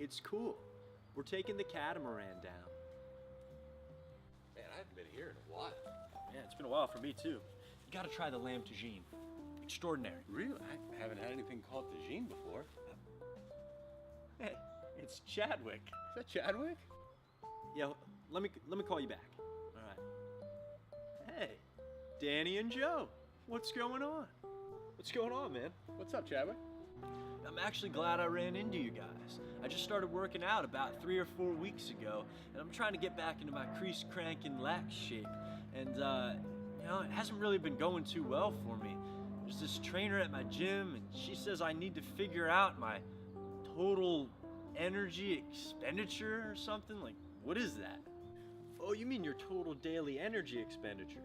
It's cool. We're taking the catamaran down. Man, I haven't been here in a while. Yeah, it's been a while for me too. You gotta try the lamb tagine. Extraordinary. Really? I haven't had anything called tagine before. Hey, it's Chadwick. Is that Chadwick? Yeah, let me call you back. All right. Hey, Danny and Joe. What's going on? What's going on, man? What's up, Chadwick? I'm actually glad I ran into you guys. I just started working out about 3 or 4 weeks ago, and I'm trying to get back into my crease, crank, and lax shape. And, you know, it hasn't really been going too well for me. There's this trainer at my gym, and she says I need to figure out my total energy expenditure or something. Like, what is that? Oh, you mean your total daily energy expenditure?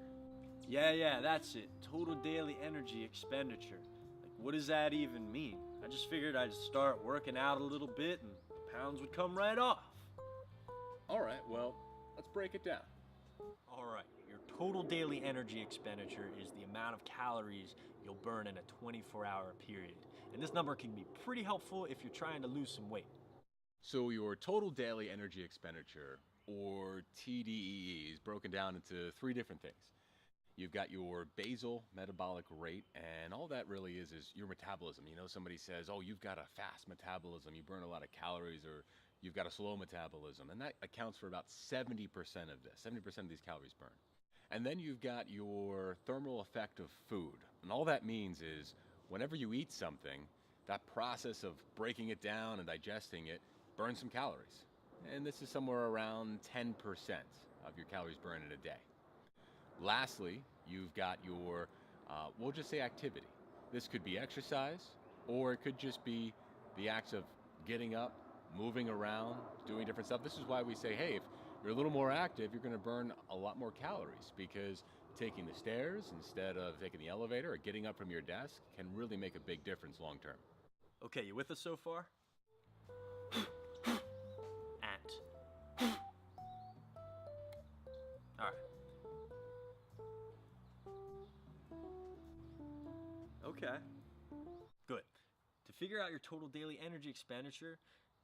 Yeah, that's it. Total daily energy expenditure. Like, what does that even mean? I just figured I'd start working out a little bit and the pounds would come right off. All right, well, let's break it down. All right, your total daily energy expenditure is the amount of calories you'll burn in a 24-hour period. And this number can be pretty helpful if you're trying to lose some weight. So your total daily energy expenditure, or TDEE, is broken down into 3 different things. You've got your basal metabolic rate, and all that really is your metabolism. You know, somebody says, oh, you've got a fast metabolism, you burn a lot of calories, or you've got a slow metabolism, and that accounts for about 70% of this. 70% of these calories burn. And then you've got your thermal effect of food. And all that means is whenever you eat something, that process of breaking it down and digesting it burns some calories. And this is somewhere around 10% of your calories burned in a day. Lastly, you've got your, we'll just say activity. This could be exercise, or it could just be the acts of getting up, moving around, doing different stuff. This is why we say, hey, if you're a little more active, you're going to burn a lot more calories, because taking the stairs instead of taking the elevator or getting up from your desk can really make a big difference long term. Okay, you with us so far? And. All right. Okay. Good. To figure out your total daily energy expenditure,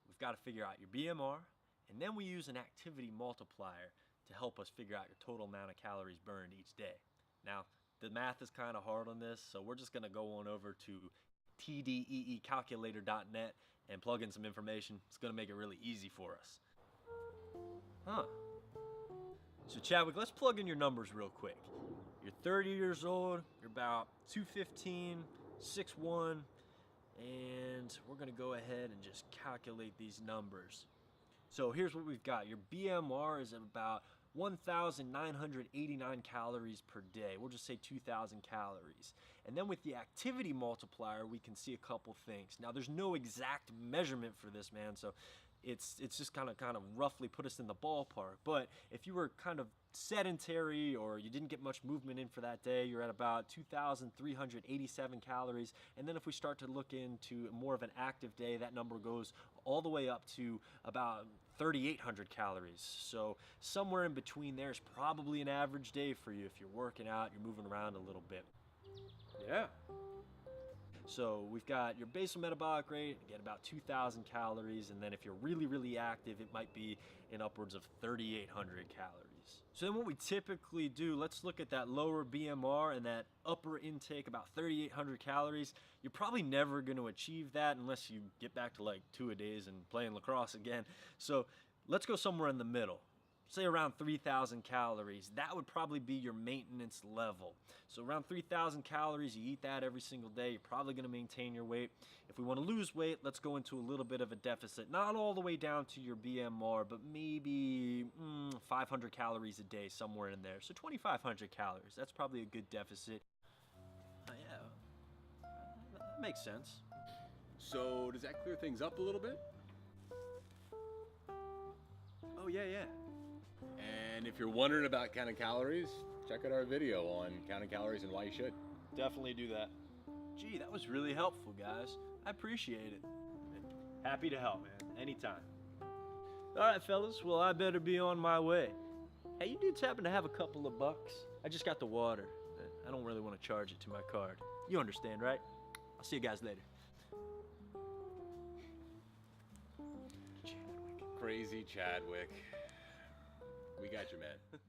we've got to figure out your BMR, and then we use an activity multiplier to help us figure out your total amount of calories burned each day. Now, the math is kind of hard on this, so we're just going to go on over to TDEEcalculator.net and plug in some information. It's going to make it really easy for us. Huh. So Chadwick, let's plug in your numbers real quick. You're 30 years old, you're about 215, 6'1", and we're gonna go ahead and just calculate these numbers. So here's what we've got. Your BMR is about 1,989 calories per day. We'll just say 2,000 calories. And then with the activity multiplier, we can see a couple things. Now, there's no exact measurement for this, man, so it's just kind of roughly put us in the ballpark. But if you were kind of sedentary or you didn't get much movement in for that day, you're at about 2,387 calories. And then if we start to look into more of an active day, that number goes all the way up to about 3,800 calories. So somewhere in between there is probably an average day for you if you're working out, you're moving around a little bit. Yeah. So we've got your basal metabolic rate, again about 2,000 calories, and then if you're really, really active, it might be in upwards of 3,800 calories. So then what we typically do, let's look at that lower BMR and that upper intake, about 3,800 calories. You're probably never going to achieve that unless you get back to like 2-a-days and playing lacrosse again. So let's go somewhere in the middle. Say around 3,000 calories. That would probably be your maintenance level. So around 3,000 calories, you eat that every single day, you're probably gonna maintain your weight. If we wanna lose weight, let's go into a little bit of a deficit. Not all the way down to your BMR, but maybe 500 calories a day, somewhere in there. So 2,500 calories, that's probably a good deficit. Yeah, that makes sense. So does that clear things up a little bit? Oh, yeah. And if you're wondering about counting calories, check out our video on counting calories and why you should. Definitely do that. Gee, that was really helpful, guys. I appreciate it. Happy to help, man. Anytime. All right, fellas. Well, I better be on my way. Hey, you dudes happen to have a couple of bucks? I just got the water. I don't really want to charge it to my card. You understand, right? I'll see you guys later. Gee. crazy Chadwick. We got you, man.